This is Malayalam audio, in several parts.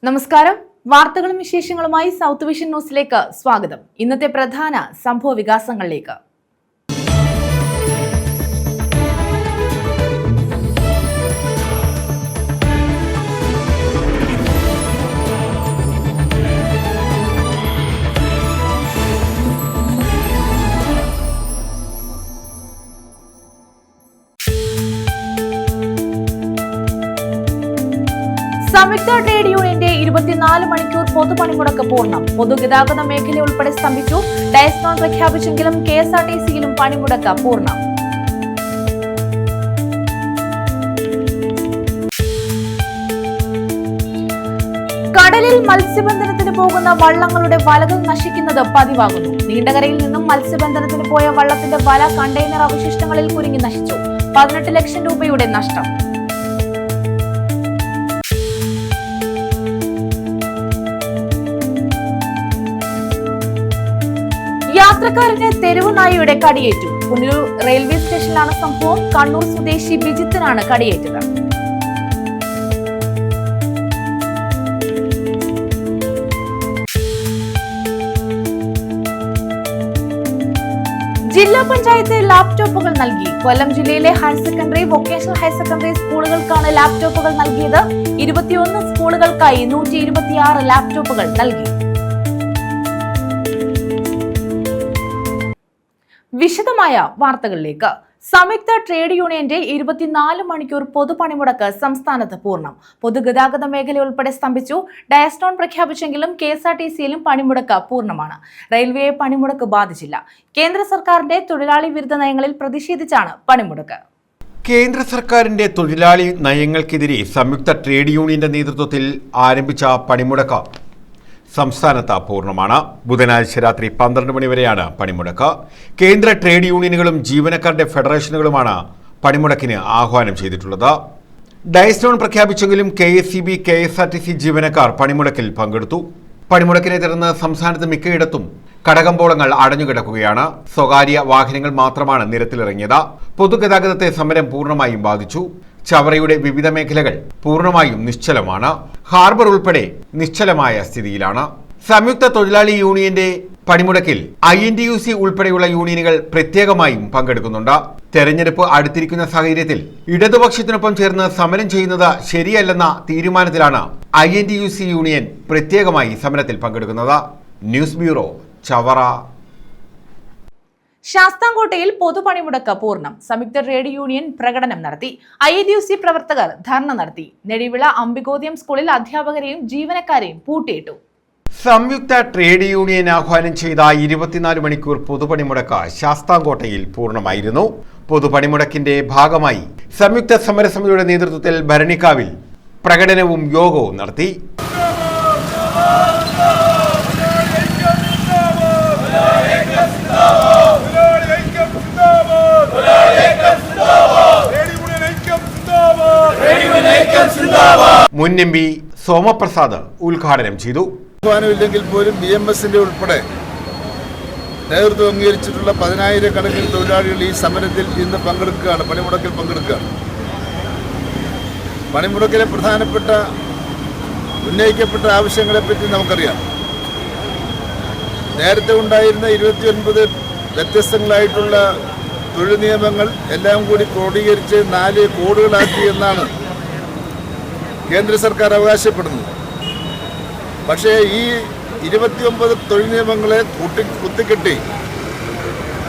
നമസ്കാരം. വാർത്തകളും വിശേഷങ്ങളുമായി സൗത്ത് വിഷൻ ന്യൂസിലേക്ക് സ്വാഗതം. ഇന്നത്തെ പ്രധാന സംഭവ വികാസങ്ങളിലേക്ക്. സംയുക്ത ട്രേഡ് യൂണിയന്റെ 24 മണിക്കൂർ പൊതുപണിമുടക്ക് പൂർണ്ണം. പൊതുഗതാഗത മേഖല ഉൾപ്പെടെ സ്തംഭിച്ചു. ഡയസ്നോൺ പ്രഖ്യാപിച്ചെങ്കിലും KSRTCയിലും പണിമുടക്ക് പൂർണ്ണം. കടലിൽ മത്സ്യബന്ധനത്തിന് പോകുന്ന വള്ളങ്ങളുടെ വലകൾ നശിക്കുന്നത് പതിവാകുന്നു. നീണ്ടകരയിൽ നിന്നും മത്സ്യബന്ധനത്തിന് പോയ വള്ളത്തിന്റെ വല കണ്ടെയ്നർ അവശിഷ്ടങ്ങളിൽ കുരുങ്ങി നശിച്ചു. 18 ലക്ഷം രൂപയുടെ നഷ്ടം. യാത്രക്കാരന് തെരുവു നായയുടെ കടിയേറ്റു. പുനലൂർ റെയിൽവേ സ്റ്റേഷനിലാണ് സംഭവം. കണ്ണൂർ സ്വദേശി ബിജിത്തിനാണ് കടിയേറ്റത്. ജില്ലാ പഞ്ചായത്ത് ലാപ്ടോപ്പുകൾ നൽകി. കൊല്ലം ജില്ലയിലെ higher secondary, vocational higher secondary സ്കൂളുകൾക്കാണ് ലാപ്ടോപ്പുകൾ നൽകിയത്. 21 സ്കൂളുകൾക്കായി 126 ലാപ്ടോപ്പുകൾ നൽകി. വിശദമായ വാർത്തകളിലേക്ക്. സംയുക്ത ട്രേഡ് യൂണിയന്റെ 24 മണിക്കൂർ പൊതുപണിമുടക്ക് സംസ്ഥാനത്ത് പൂർണ്ണം. പൊതുഗതാഗത മേഖല ഉൾപ്പെടെ സ്തംഭിച്ചു. ഡയസ്നോൺ പ്രഖ്യാപിച്ചെങ്കിലും KSRTCയിലും പണിമുടക്ക് പൂർണ്ണമാണ്. റെയിൽവേയെ പണിമുടക്ക് ബാധിച്ചില്ല. കേന്ദ്ര സർക്കാരിന്റെ തൊഴിലാളി വിരുദ്ധ നയങ്ങളിൽ പ്രതിഷേധിച്ചാണ് പണിമുടക്ക്. കേന്ദ്ര സർക്കാരിന്റെ തൊഴിലാളി നയങ്ങൾക്കെതിരെ സംയുക്ത ട്രേഡ് യൂണിയന്റെ നേതൃത്വത്തിൽ ആരംഭിച്ച പണിമുടക്ക് സംസ്ഥാനത്ത് പൂർണ്ണമാണ്. ബുധനാഴ്ച രാത്രി 12 മണി വരെയാണ് പണിമുടക്ക്. കേന്ദ്ര ട്രേഡ് യൂണിയനുകളും ജീവനക്കാരുടെ ഫെഡറേഷനുകളുമാണ് പണിമുടക്കിന് ആഹ്വാനം ചെയ്തിട്ടുള്ളത്. ഡയസ്നോൺ പ്രഖ്യാപിച്ചെങ്കിലും KSEB, KSRTC ജീവനക്കാർ പണിമുടക്കിൽ പങ്കെടുത്തു. പണിമുടക്കിനെ തുടർന്ന് സംസ്ഥാനത്ത് മിക്കയിടത്തും കടകമ്പോളങ്ങൾ അടഞ്ഞുകിടക്കുകയാണ്. സ്വകാര്യ വാഹനങ്ങൾ മാത്രമാണ് നിരത്തിലിറങ്ങിയത്. പൊതുഗതാഗതത്തെ സമരം പൂർണ്ണമായും ബാധിച്ചു. ചവറയുടെ വിവിധ മേഖലകൾ പൂർണ്ണമായും നിശ്ചലമാണ്. ഹാർബർ ഉൾപ്പെടെ നിശ്ചലമായ സ്ഥിതിയിലാണ്. സംയുക്ത തൊഴിലാളി യൂണിയന്റെ പണിമുടക്കിൽ INTUC ഉൾപ്പെടെയുള്ള യൂണിയനുകൾ പ്രത്യേകമായും പങ്കെടുക്കുന്നുണ്ട്. തെരഞ്ഞെടുപ്പ് അടുത്തിരിക്കുന്ന സാഹചര്യത്തിൽ ഇടതുപക്ഷത്തിനൊപ്പം ചേർന്ന് സമരം ചെയ്യുന്നത് ശരിയല്ലെന്ന തീരുമാനത്തിലാണ് INTUC യൂണിയൻ പ്രത്യേകമായി സമരത്തിൽ പങ്കെടുക്കുന്നത്. News bureau, Chavara. ശാസ്താംകോട്ടയിൽ പൊതുപണിമുടക്ക് പൂർണ്ണം. സംയുക്ത ട്രേഡ് യൂണിയൻ പ്രകടനം നടത്തി. INTUC പ്രവർത്തകർ ധർണ നടത്തി. നെടിവിള അംബികോദ്യം സ്കൂളിൽ അധ്യാപകരെയും ജീവനക്കാരെയും പൂട്ടിയിട്ടു. സംയുക്ത ട്രേഡ് യൂണിയൻ ആഹ്വാനം ചെയ്ത 24 മണിക്കൂർ പൊതുപണിമുടക്ക് ശാസ്താംകോട്ടയിൽ പൂർണ്ണമായിരുന്നു. പൊതുപണിമുടക്കിന്റെ ഭാഗമായി സംയുക്ത സമരസമിതിയുടെ നേതൃത്വത്തിൽ ഭരണിക്കാവിൽ പ്രകടനവും യോഗവും നടത്തി. മുൻ MP സോമപ്രസാദ് ഉദ്ഘാടനം ചെയ്തു. ഇല്ലെങ്കിൽ പോലും BMSന്റെ ഉൾപ്പെടെ നേതൃത്വം അംഗീകരിച്ചിട്ടുള്ള 10,000 കണക്കിന് തൊഴിലാളികൾ ഈ സമരത്തിൽ ഇന്ന് പങ്കെടുക്കുകയാണ്, പണിമുടക്കിൽ പങ്കെടുക്കുകയാണ്. പണിമുടക്കിലെ പ്രധാനപ്പെട്ട ഉന്നയിക്കപ്പെട്ട ആവശ്യങ്ങളെപ്പറ്റി നമുക്കറിയാം. നേരത്തെ ഉണ്ടായിരുന്ന 29 വ്യത്യസ്തങ്ങളായിട്ടുള്ള തൊഴിൽ നിയമങ്ങൾ എല്ലാം കൂടി ക്രോഡീകരിച്ച് 4 കോഡുകളാക്കി എന്നാണ് കേന്ദ്ര സർക്കാർ അവകാശപ്പെടുന്നത്. പക്ഷേ ഈ 29 തൊഴിൽ നിയമങ്ങളെ കുത്തിക്കെട്ടി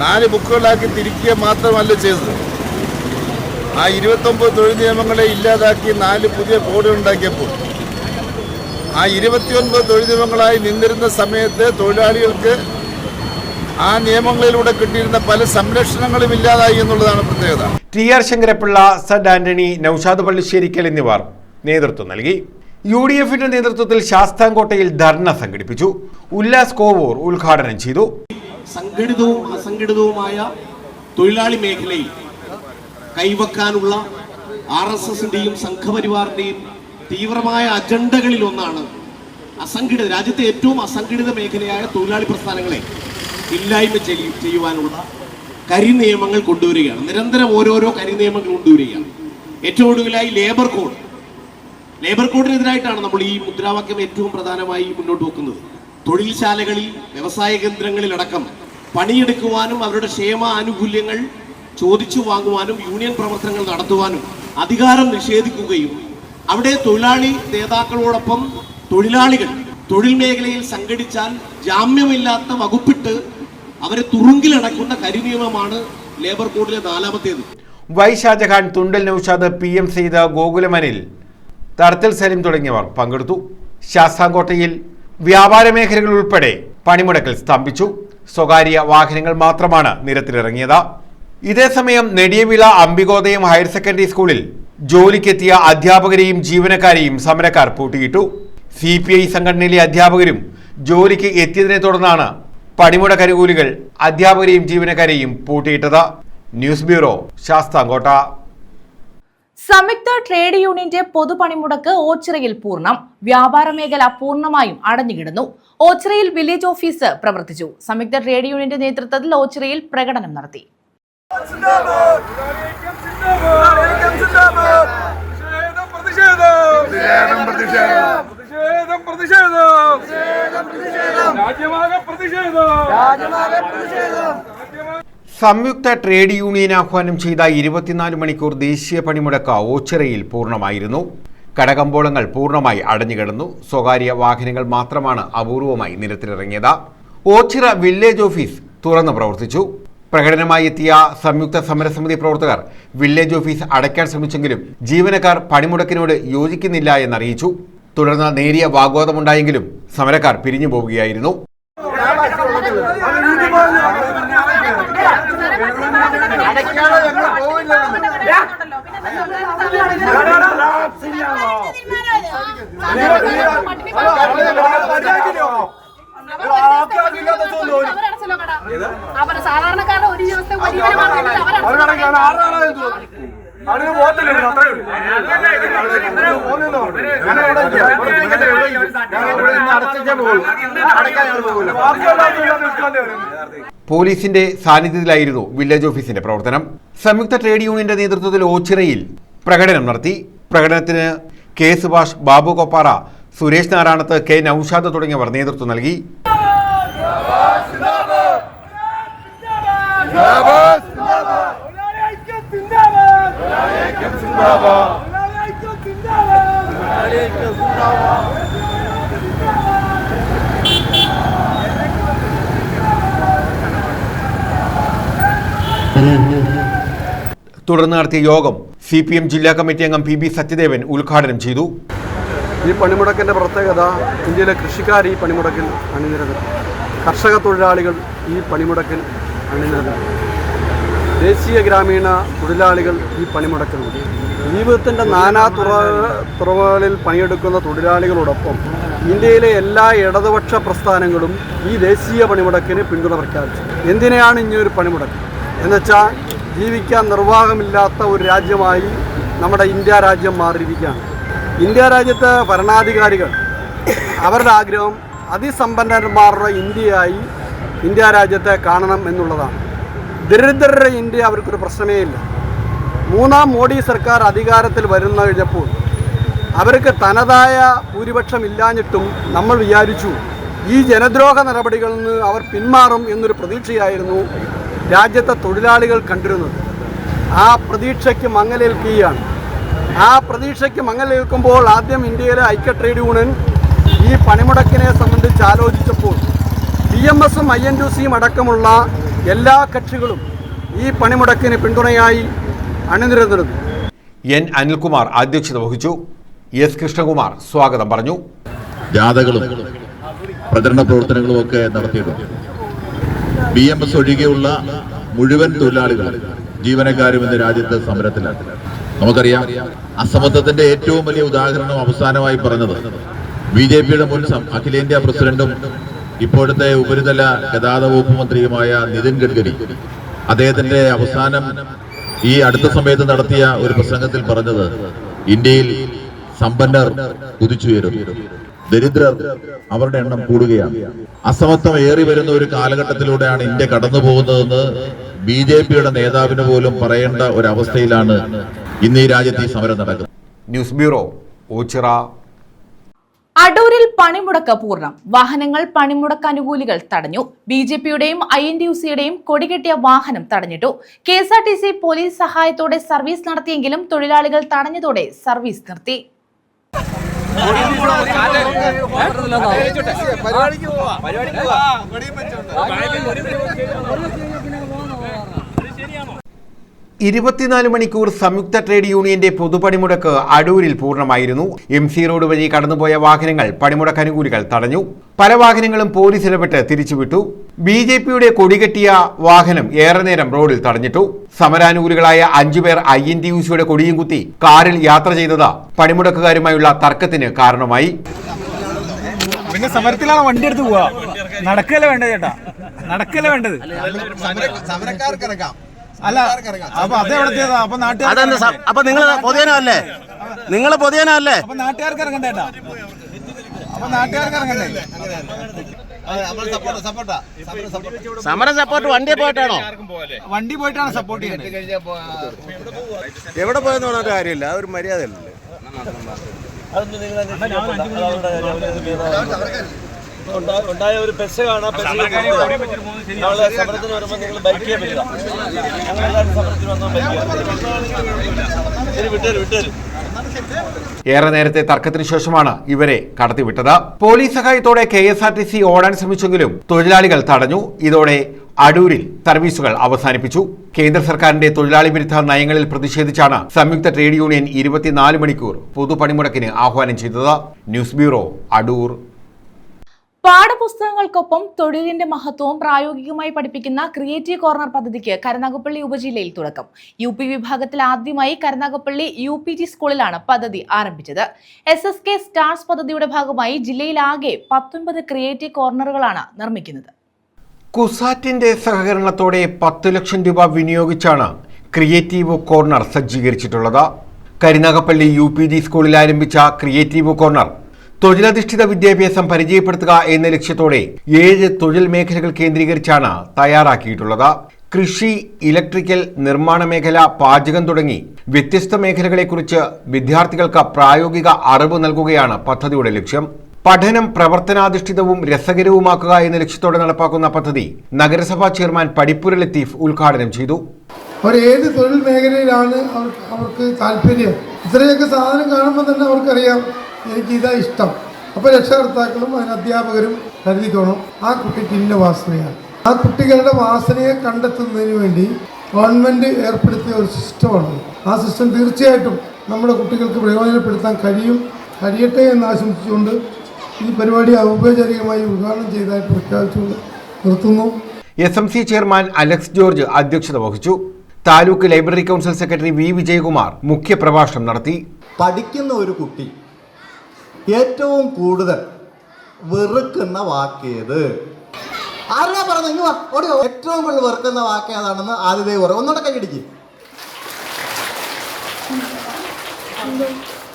4 ബുക്കുകളാക്കി തിരിക്കുക മാത്രമല്ല ചെയ്തത്. ആ 29 തൊഴിൽ നിയമങ്ങളെ ഇല്ലാതാക്കി 4 പുതിയ കോഡുകൾ ഉണ്ടാക്കിയപ്പോൾ ആ 29 തൊഴിൽ നിയമങ്ങളായി നിന്നിരുന്ന സമയത്ത് തൊഴിലാളികൾക്ക് ആ നിയമങ്ങളിലൂടെ കിട്ടിയിരുന്ന പല സംരക്ഷണങ്ങളും ഇല്ലാതായി എന്നുള്ളതാണ് പ്രത്യേകത. TR ശങ്കരപ്പിള്ള, സഡ് ആന്റണി, നൌഷാദ് പള്ളിശ്ശേരിക്കൽ എന്നിവർ നേതൃത്വം നൽകി. UDFന്റെ നേതൃത്വത്തിൽ ശാസ്താംകോട്ടയിൽ ധർണ സംഘടിപ്പിച്ചു. ഉല്ലാസ് കോവൂർ ഉദ്ഘാടനം ചെയ്തു. സംഘടിതവും അസംഘടിതവുമായ തൊഴിലാളി മേഖലയിൽ കൈവക്കാനുള്ള RSSന്റെയും സംഘപരിവാറിന്റെയും തീവ്രമായ അജണ്ടകളിൽ ഒന്നാണ് രാജ്യത്തെ ഏറ്റവും അസംഘടിത മേഖലയായ തൊഴിലാളി പ്രസ്ഥാനങ്ങളെ ഇല്ലായ്മ ചെയ്യുവാനുള്ള കരിനിയമങ്ങൾ കൊണ്ടുവരികയാണ്. നിരന്തരം ഓരോരോ കരിനിയമങ്ങൾ കൊണ്ടുവരികയാണ്. ഏറ്റവും ഒടുവിലായി ലേബർ കോഡ് ലേബർ കോഡിനെതിരായിട്ടാണ് നമ്മൾ ഈ മുദ്രാവാക്യം ഏറ്റവും പ്രധാനമായി മുന്നോട്ട് വെക്കുന്നത്. തൊഴിൽശാലകളിൽ, വ്യവസായ കേന്ദ്രങ്ങളിലടക്കം പണിയെടുക്കുവാനും അവരുടെ ക്ഷേമ ആനുകൂല്യങ്ങൾ ചോദിച്ചു വാങ്ങുവാനും യൂണിയൻ പ്രവർത്തനങ്ങൾ നടത്തുവാനും അധികാരം നിഷേധിക്കുകയും അവിടെ തൊഴിലാളി നേതാക്കളോടൊപ്പം തൊഴിലാളികൾ തൊഴിൽ മേഖലയിൽ സംഘടിച്ചാൽ ജാമ്യമില്ലാത്ത വകുപ്പിട്ട് അവരെ തുറുങ്കിലടക്കുന്ന കരിനിയമമാണ് ലേബർ കോഡിലെ 4ാമത്തേത്. വൈ ഷാജഹാൻ, തുണ്ടൽ നൌഷാദ്, PM സെയ്ദ്, ഗോകുലമനിൽ, തർത്തൽ സലിം തുടങ്ങിയവർ പങ്കെടുത്തു. ശാസ്താംകോട്ടയിൽ വ്യാപാര മേഖലകൾ ഉൾപ്പെടെ പണിമുടക്കൽ സ്തംഭിച്ചു. സ്വകാര്യ വാഹനങ്ങൾ മാത്രമാണ് നിരത്തിലിറങ്ങിയത്. ഇതേസമയം നെടിയവിള അംബികോദയം ഹയർ സെക്കൻഡറി സ്കൂളിൽ ജോലിക്കെത്തിയ അധ്യാപകരെയും ജീവനക്കാരെയും സമരക്കാർ പൂട്ടിയിട്ടു. CPI സംഘടനയിലെ അധ്യാപകരും ജോലിക്ക് എത്തിയതിനെ തുടർന്നാണ് പണിമുടക്കനുകൂലികൾ അധ്യാപകരെയും ജീവനക്കാരെയും പൂട്ടിയിട്ടത്. News bureau, Sasthamkotta. സംയുക്ത ട്രേഡ് യൂണിയന്റെ പൊതുപണിമുടക്ക് ഓച്ചിറയിൽ പൂർണ്ണം. വ്യാപാര മേഖല പൂർണ്ണമായും അടഞ്ഞുകിടന്നു. ഓച്ചിറയിൽ വില്ലേജ് ഓഫീസ് പ്രവർത്തിച്ചു. സംയുക്ത ട്രേഡ് യൂണിയന്റെ നേതൃത്വത്തിൽ ഓച്ചിറയിൽ പ്രകടനം നടത്തി. സംയുക്ത ട്രേഡ് യൂണിയൻ ആഹ്വാനം ചെയ്ത 24 മണിക്കൂർ ദേശീയ പണിമുടക്ക് ഓച്ചിറയിൽ പൂർണ്ണമായിരുന്നു. കടകമ്പോളങ്ങൾ പൂർണ്ണമായി അടഞ്ഞുകിടന്നു. സ്വകാര്യ വാഹനങ്ങൾ മാത്രമാണ് അപൂർവമായി നിരത്തിലിറങ്ങിയത്. ഓച്ചിറ വില്ലേജ് ഓഫീസ് തുറന്നു പ്രവർത്തിച്ചു. പ്രകടനമായി എത്തിയ സംയുക്ത സമരസമിതി പ്രവർത്തകർ വില്ലേജ് ഓഫീസ് അടയ്ക്കാൻ ശ്രമിച്ചെങ്കിലും ജീവനക്കാർ പണിമുടക്കിനോട് യോജിക്കുന്നില്ല എന്നറിയിച്ചു. തുടർന്ന് നേരിയ വാഗ്വാദമുണ്ടായെങ്കിലും സമരക്കാർ പിരിഞ്ഞു പോവുകയായിരുന്നു. സാധാരണക്കാരുടെ ഒരു ദിവസത്തെ പോലീസിന്റെ സാന്നിധ്യത്തിലായിരുന്നു വില്ലേജ് ഓഫീസിന്റെ പ്രവർത്തനം. സംയുക്ത ട്രേഡ് യൂണിയന്റെ നേതൃത്വത്തിൽ ഓച്ചിറയിൽ പ്രകടനം നടത്തി. പ്രകടനത്തിന് K. സുഭാഷ്, ബാബു കൊപ്പാറ, സുരേഷ് നാരായണത്ത്, K. നൌഷാദ് തുടങ്ങിയവർ നേതൃത്വം നൽകി. തുടർന്ന് നടത്തിയ യോഗം CPM ജില്ലാ കമ്മിറ്റി അംഗം PB സത്യദേവൻ ഉദ്ഘാടനം ചെയ്തു. ഈ പണിമുടക്കിൻ്റെ പ്രത്യേകത, ഇന്ത്യയിലെ കൃഷിക്കാർ ഈ പണിമുടക്കിൽ അണിനിരന്നു, കർഷക തൊഴിലാളികൾ ഈ പണിമുടക്കിൽ അണിനിരന്നു, ദേശീയ ഗ്രാമീണ തൊഴിലാളികൾ ഈ പണിമുടക്കിലുണ്ട്. ജീവിതത്തിൻ്റെ നാനാ തുറകളിൽ പണിയെടുക്കുന്ന തൊഴിലാളികളോടൊപ്പം ഇന്ത്യയിലെ എല്ലാ ഇടതുപക്ഷ പ്രസ്ഥാനങ്ങളും ഈ ദേശീയ പണിമുടക്കിന് പിന്തുണ പ്രഖ്യാപിച്ചു. എന്തിനാണ് ഇനിയൊരു പണിമുടക്ക് എന്നുവെച്ചാൽ, ജീവിക്കാൻ നിർവാഹമില്ലാത്ത ഒരു രാജ്യമായി നമ്മുടെ ഇന്ത്യ രാജ്യം മാറിയിരിക്കുകയാണ്. ഇന്ത്യ രാജ്യത്തെ ഭരണാധികാരികൾ അവരുടെ ആഗ്രഹം അതിസമ്പന്നന്മാരുടെ ഇന്ത്യയായി ഇന്ത്യ രാജ്യത്തെ കാണണം എന്നുള്ളതാണ്. ദരിദ്രരുടെ ഇന്ത്യ അവർക്കൊരു പ്രശ്നമേ ഇല്ല. 3ാം മോഡി സർക്കാർ അധികാരത്തിൽ വരുന്ന കഴിഞ്ഞപ്പോൾ അവർക്ക് തനതായ ഭൂരിപക്ഷം ഇല്ലാഞ്ഞിട്ടും നമ്മൾ വിചാരിച്ചു ഈ ജനദ്രോഹ നടപടികളിൽ നിന്ന് അവർ പിന്മാറും എന്നൊരു പ്രതീക്ഷയായിരുന്നു രാജ്യത്തെ തൊഴിലാളികൾ കണ്ടിരുന്നത്. ആ പ്രതീക്ഷയ്ക്ക് മങ്ങലേൽക്കുകയാണ്. ആ പ്രതീക്ഷയ്ക്ക് മങ്ങലേൽക്കുമ്പോൾ ആദ്യം ഇന്ത്യയിലെ ഐക്യ ട്രേഡ് യൂണിയൻ ഈ പണിമുടക്കിനെ സംബന്ധിച്ച് ആലോചിച്ചപ്പോൾ BMS-ഉം INTUC-യും അടക്കമുള്ള എല്ലാ കക്ഷികളും ഈ പണിമുടക്കിന് പിന്തുണയായി അണിനിരന്നിരുന്നു. N. അനിൽകുമാർ അധ്യക്ഷത വഹിച്ചു. S. കൃഷ്ണകുമാർ സ്വാഗതം പറഞ്ഞു. ജാഥകളും പ്രചരണ പ്രവർത്തനങ്ങളും ഒക്കെ നടത്തിയിട്ടുണ്ട്. BMS ഒഴികെയുള്ള മുഴുവൻ തൊഴിലാളികളും ജീവനക്കാരും ഇന്ന് രാജ്യത്ത് സമരത്തിലാണ്. നമുക്കറിയാം, അസമത്വത്തിന്റെ ഏറ്റവും വലിയ ഉദാഹരണം അവസാനമായി പറഞ്ഞത് BJP-യുടെ മുൻ അഖിലേന്ത്യാ പ്രസിഡന്റും ഇപ്പോഴത്തെ ഉപരിതല ഗതാഗത വകുപ്പ് മന്ത്രിയുമായ നിതിൻ ഗഡ്കരി അദ്ദേഹത്തിന്റെ അവസാനം ഈ അടുത്ത സമയത്ത് നടത്തിയ ഒരു പ്രസംഗത്തിൽ പറഞ്ഞത്, ഇന്ത്യയിൽ സമ്പന്നർ കുതിച്ചുയരും, ദരിദ്രർ അവരുടെ എണ്ണം കൂടുകയാണ്. അസമത്വം ഏറി വരുന്ന ഒരു കാലഘട്ടത്തിലൂടെയാണ് ഇന്ത്യ കടന്നു പോകുന്നതെന്ന് BJP-യുടെ നേതാവിന് പോലും പറയേണ്ട ഒരവസ്ഥയിലാണ് ഇന്ന് ഈ രാജ്യത്ത് ഈ സമരം നടക്കുന്നത്. News bureau, Ochira. അടൂരിൽ പണിമുടക്ക് പൂർണ്ണം. വാഹനങ്ങൾ പണിമുടക്ക് അനുകൂലികൾ തടഞ്ഞു. BJPയുടെയും INTUCയുടെയും കൊടികെട്ടിയ വാഹനം തടഞ്ഞിട്ടു. KSRTC പോലീസ് സഹായത്തോടെ സർവീസ് നടത്തിയെങ്കിലും തൊഴിലാളികൾ തടഞ്ഞതോടെ സർവീസ് നിർത്തി. മണിക്കൂർ സംയുക്ത ട്രേഡ് യൂണിയന്റെ പൊതുപണിമുടക്ക് അടൂരിൽ പൂർണ്ണമായിരുന്നു. MC റോഡ് വഴി കടന്നുപോയ വാഹനങ്ങൾ പണിമുടക്ക് അനുകൂലികൾ തടഞ്ഞു. പല വാഹനങ്ങളും പോലീസ് ഇടപെട്ട് തിരിച്ചുവിട്ടു. BJPയുടെ കൊടികെട്ടിയ വാഹനം ഏറെ നേരം റോഡിൽ തടഞ്ഞിട്ടു. സമരാനുകൂലികളായ 5 പേർ INTUCയുടെ കൊടിയും കുത്തി കാറിൽ യാത്ര ചെയ്തത് പണിമുടക്കുകാരുമായുള്ള തർക്കത്തിന് കാരണമായി. സമരത്തിലാണ് വണ്ടി എടുത്ത് പോവാ, നടക്കല്ലേ വേണ്ടത് ചേട്ടാ, നടക്കല്ലേ വേണ്ടത്. അല്ല അപ്പൊ അതെവിടത്തേതാ? അപ്പൊ നാട്ടുകാർ അപ്പൊ നിങ്ങൾ പൊതുജനല്ലേ, നിങ്ങൾ പൊതുജനല്ലേ, അപ്പൊ നാട്ടുകാർക്ക് ഇറങ്ങണ്ടേ ചേട്ടാ, അപ്പൊ നാട്ടുകാർക്ക് ഇറങ്ങണ്ടേ. സമരം സപ്പോർട്ട് വണ്ടിയെ പോയിട്ടാണോ? വണ്ടി പോയിട്ടാണ് സപ്പോർട്ട് ചെയ്യുന്നത്. എവിടെ പോയെന്ന് പറഞ്ഞിട്ട് കാര്യമില്ല, അതൊരു മര്യാദ അല്ലല്ലേ. ഉണ്ടായ ഒരു ബസ് കാണാം, സമരത്തിന് വരുമ്പോൾ നിങ്ങൾ ബൈക്ക് ചെയ്യാൻ പറ്റില്ല. ഞങ്ങളെല്ലാവരും സമരത്തിന് വന്നാൽ വിട്ടേരും. ഏറെ നേരത്തെ തർക്കത്തിന് ശേഷമാണ് ഇവരെ കടത്തിവിട്ടത്. പോലീസ് സഹായത്തോടെ KSRTC ഓടാൻ ശ്രമിച്ചെങ്കിലും തൊഴിലാളികൾ തടഞ്ഞു. ഇതോടെ അടൂരിൽ സർവീസുകൾ അവസാനിപ്പിച്ചു. കേന്ദ്ര സർക്കാരിന്റെ തൊഴിലാളി വിരുദ്ധ നയങ്ങളിൽ പ്രതിഷേധിച്ചാണ് സംയുക്ത ട്രേഡ് യൂണിയൻ 24 മണിക്കൂർ പൊതുപണിമുടക്കിന് ആഹ്വാനം ചെയ്തത്. News bureau, Adoor. പാഠപുസ്തകങ്ങൾക്കൊപ്പം തൊഴിലിന്റെ മഹത്വവും പ്രായോഗികമായി പഠിപ്പിക്കുന്ന ക്രിയേറ്റീവ് കോർണർ പദ്ധതിക്ക് കരുനാഗപ്പള്ളി ഉപജില്ലയിൽ തുടക്കം. UP വിഭാഗത്തിൽ ആദ്യമായി കരുനാഗപ്പള്ളി UPG സ്കൂളിലാണ് പദ്ധതി ആരംഭിച്ചത്. SSK സ്റ്റാർസ് പദ്ധതിയുടെ ഭാഗമായി ജില്ലയിലാകെ 19 ക്രിയേറ്റീവ് കോർണറുകളാണ് നിർമ്മിക്കുന്നത്. കുസാറ്റിന്റെ സഹകരണത്തോടെ 10 ലക്ഷം രൂപ വിനിയോഗിച്ചാണ് ക്രിയേറ്റീവ് കോർണർ സജ്ജീകരിച്ചിട്ടുള്ളത്. കരുനാഗപ്പള്ളി UPG സ്കൂളിൽ ആരംഭിച്ച ക്രിയേറ്റീവ് കോർണർ തൊഴിലധിഷ്ഠിത വിദ്യാഭ്യാസം പരിചയപ്പെടുത്തുക എന്ന ലക്ഷ്യത്തോടെ 7 തൊഴിൽ മേഖലകൾ കേന്ദ്രീകരിച്ചാണ് തയ്യാറാക്കിയിട്ടുള്ളത്. കൃഷി, ഇലക്ട്രിക്കൽ, നിർമ്മാണ മേഖല, പാചകം തുടങ്ങി വ്യത്യസ്ത മേഖലകളെക്കുറിച്ച് വിദ്യാർത്ഥികൾക്ക് പ്രായോഗിക അറിവ് നൽകുകയാണ് പദ്ധതിയുടെ ലക്ഷ്യം. പഠനം പ്രവർത്തനാധിഷ്ഠിതവും രസകരവുമാക്കുക എന്ന ലക്ഷ്യത്തോടെ നടപ്പാക്കുന്ന പദ്ധതി നഗരസഭാ ചെയർമാൻ പടിപ്പുര ലത്തീഫ് ഉദ്ഘാടനം ചെയ്തു. ഏത് തൊഴിൽ മേഖലയിലാണ് അവർക്ക് താല്പര്യം, ഇത്രയൊക്കെ സാധനം കാണുമ്പോൾ തന്നെ അവർക്കറിയാം എനിക്കിതാ ഇഷ്ടം. അപ്പോൾ രക്ഷകർത്താക്കളും അതിന് അധ്യാപകരും കരുതിക്കോണം ആ കുട്ടിക്ക് ഇന്ന വാസനയാണ്. ആ കുട്ടികളുടെ വാസനയെ കണ്ടെത്തുന്നതിന് വേണ്ടി ഗവൺമെൻറ് ഏർപ്പെടുത്തിയ ഒരു സിസ്റ്റമാണ്. ആ സിസ്റ്റം തീർച്ചയായിട്ടും നമ്മുടെ കുട്ടികൾക്ക് പ്രയോജനപ്പെടുത്താൻ കഴിയട്ടെ എന്ന് ആശംസിച്ചുകൊണ്ട് ഈ പരിപാടി ഔപചാരികമായി ഉദ്ഘാടനം ചെയ്തതായിട്ട് പ്രഖ്യാപിച്ചുകൊണ്ട് നിർത്തുന്നു. SMC ചെയർമാൻ അലക്സ് ജോർജ് അധ്യക്ഷത വഹിച്ചു. Taluk library council secretary V Vijayakumar മുഖ്യപ്രഭാഷണം നടത്തി. പഠിക്കുന്ന ഒരു കുട്ടി ഏറ്റവും കൂടുതൽ വെറുക്കുന്ന വാക്കേത്? ആരാ പറഞ്ഞത്? ഏറ്റവും കൂടുതൽ വെറുക്കുന്ന വാക്ക് ഏതാണെന്ന് ആദ്യത്തെ പറയും. ഒന്നുകൂടെ കൈയടിക്ക്.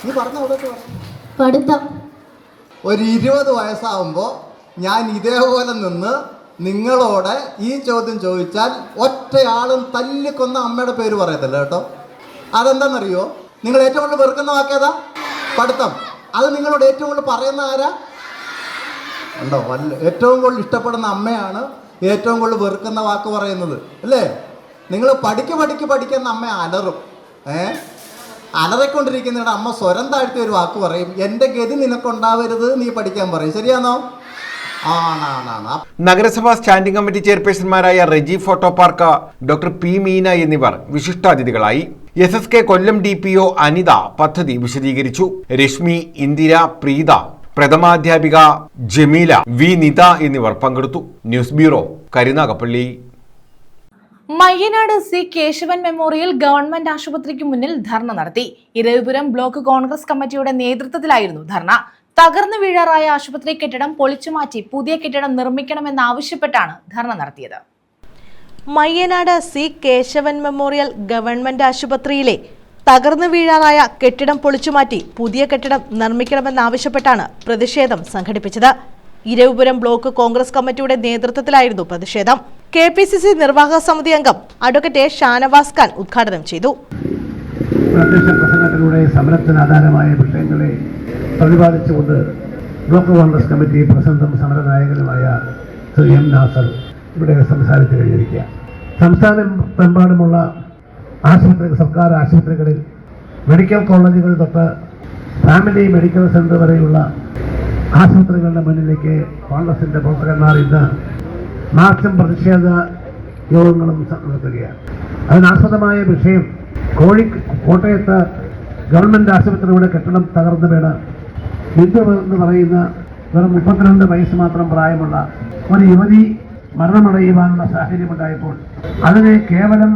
നീ പറഞ്ഞ പഠിത്തം. ഒരു 20 വയസ്സാവുമ്പോൾ ഞാൻ ഇതേപോലെ നിന്ന് നിങ്ങളോട് ഈ ചോദ്യം ചോദിച്ചാൽ ഒറ്റയാളും തല്ലിക്കൊന്ന അമ്മയുടെ പേര് പറയത്തില്ല കേട്ടോ. അതെന്താണെന്നറിയോ? നിങ്ങൾ ഏറ്റവും കൂടുതൽ വെറുക്കുന്ന വാക്കേതാ? പഠിത്തം. അത് നിങ്ങളോട് ഏറ്റവും കൂടുതൽ പറയുന്ന ആരാ? ഉണ്ടോ? ഏറ്റവും കൂടുതൽ ഇഷ്ടപ്പെടുന്ന അമ്മയാണ് ഏറ്റവും കൂടുതൽ വെറുക്കുന്ന വാക്ക് പറയുന്നത്, അല്ലേ? നിങ്ങൾ പഠിക്കുന്ന അമ്മ അലറും. അലറിക്കൊണ്ടിരിക്കുന്നതിടെ അമ്മ സ്വരം താഴ്ത്തി ഒരു വാക്ക് പറയും, എൻ്റെ ഗതി നിനക്കുണ്ടാവരുത്, നീ പഠിക്കാൻ പറയും. ശരിയാണോ? നഗരസഭാ സ്റ്റാൻഡിംഗ് കമ്മിറ്റി ചെയർപേഴ്സൺമാരായ Reji photo park, doctor P Meena എന്നിവർ വിശിഷ്ടാതിഥികളായി. SSK കൊല്ലം DPO അനിത പദ്ധതി വിശദീകരിച്ചു. രശ്മി, ഇന്ദിര, പ്രീത, പ്രഥമാധ്യാപിക ജമീല, V നിത എന്നിവർ പങ്കെടുത്തു. News bureau, Karunagappally. Mayyanad C Kesavan memorial government ആശുപത്രിക്ക് മുന്നിൽ ധർണ നടത്തി. ഇരവിപുരം ബ്ലോക്ക് കോൺഗ്രസ് കമ്മിറ്റിയുടെ നേതൃത്വത്തിലായിരുന്നു ധർണ. തകർന്നു വീഴാറായ ആശുപത്രി കെട്ടിടം പൊളിച്ചുമാറ്റി പുതിയ കെട്ടിടം നിർമ്മിക്കണമെന്നാവശ്യപ്പെട്ടാണ് ധർണ നടത്തിയത്. Mayyanad C Kesavan memorial government ആശുപത്രിയിലെ തകർന്നു വീഴാറായ കെട്ടിടം പൊളിച്ചുമാറ്റി പുതിയ കെട്ടിടം നിർമ്മിക്കണമെന്നാവശ്യപ്പെട്ടാണ് പ്രതിഷേധം സംഘടിപ്പിച്ചത്. ഇരവിപുരം ബ്ലോക്ക് കോൺഗ്രസ് കമ്മിറ്റിയുടെ നേതൃത്വത്തിലായിരുന്നു പ്രതിഷേധം. KPCC നിർവാഹക സമിതി അംഗം അഡ്വക്കേറ്റ് ഷാനവാസ് ഖാൻ ഉദ്ഘാടനം ചെയ്തു. അധ്യക്ഷ പ്രസംഗത്തിലൂടെ സമരത്തിന് ആധാരമായ വിഷയങ്ങളെ പ്രതിപാദിച്ചുകൊണ്ട് ബ്ലോക്ക് കോൺഗ്രസ് കമ്മിറ്റി പ്രസിഡന്റും സമരനായകനുമായ ശ്രീ എം നാസർ ഇവിടെ സംസാരിച്ചു കഴിഞ്ഞിരിക്കുക. സംസ്ഥാനമെമ്പാടുമുള്ള ആശുപത്രികൾ, സർക്കാർ ആശുപത്രികളിൽ, മെഡിക്കൽ കോളേജുകൾ തൊട്ട് ഫാമിലി മെഡിക്കൽ സെൻ്റർ വരെയുള്ള ആശുപത്രികളുടെ മുന്നിലേക്ക് കോൺഗ്രസിൻ്റെ പ്രവർത്തകന്മാർ ഇന്ന് മാർച്ചും പ്രതിഷേധ യോഗങ്ങളും നടത്തുകയാണ്. അതിനാസ്പദമായ വിഷയം കോട്ടയത്ത് ഗവൺമെൻറ് ആശുപത്രിയുടെ കെട്ടിടം തകർന്നു വീണ് ബിന്ദു എന്ന് പറയുന്ന വെറും 32 വയസ്സ് മാത്രം പ്രായമുള്ള ഒരു യുവതി മരണമടയുവാനുള്ള സാഹചര്യമുണ്ടായപ്പോൾ അതിനെ കേവലം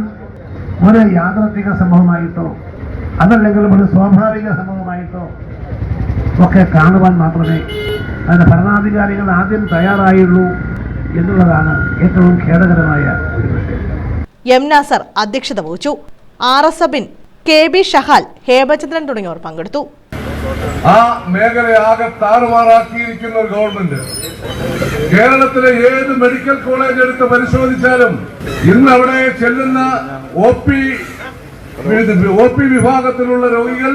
ഒരു യാഥാർത്ഥിക സംഭവമായിട്ടോ അതല്ലെങ്കിൽ ഒരു സ്വാഭാവിക സംഭവമായിട്ടോ ഒക്കെ കാണുവാൻ മാത്രമേ അതിന് ഭരണാധികാരികൾ ആദ്യം തയ്യാറായുള്ളൂ എന്നുള്ളതാണ് ഏറ്റവും ഖേദകരമായ ഒരു വിഷയം. എം നാസർ അധ്യക്ഷത വഹിച്ചു. RS KB ഷഹാൽ, ഹേമചന്ദ്രൻ തുടങ്ങിയവർ പങ്കെടുത്തു. ആ മേഖലയാകെ താറുമാറാക്കിയിരിക്കുന്ന ഒരു ഗവൺമെന്റ്. കേരളത്തിലെ ഏത് മെഡിക്കൽ കോളേജ് എടുത്ത് പരിശോധിച്ചാലും ഇന്ന് അവിടെ ചെല്ലുന്ന OP വിഭാഗത്തിലുള്ള രോഗികൾ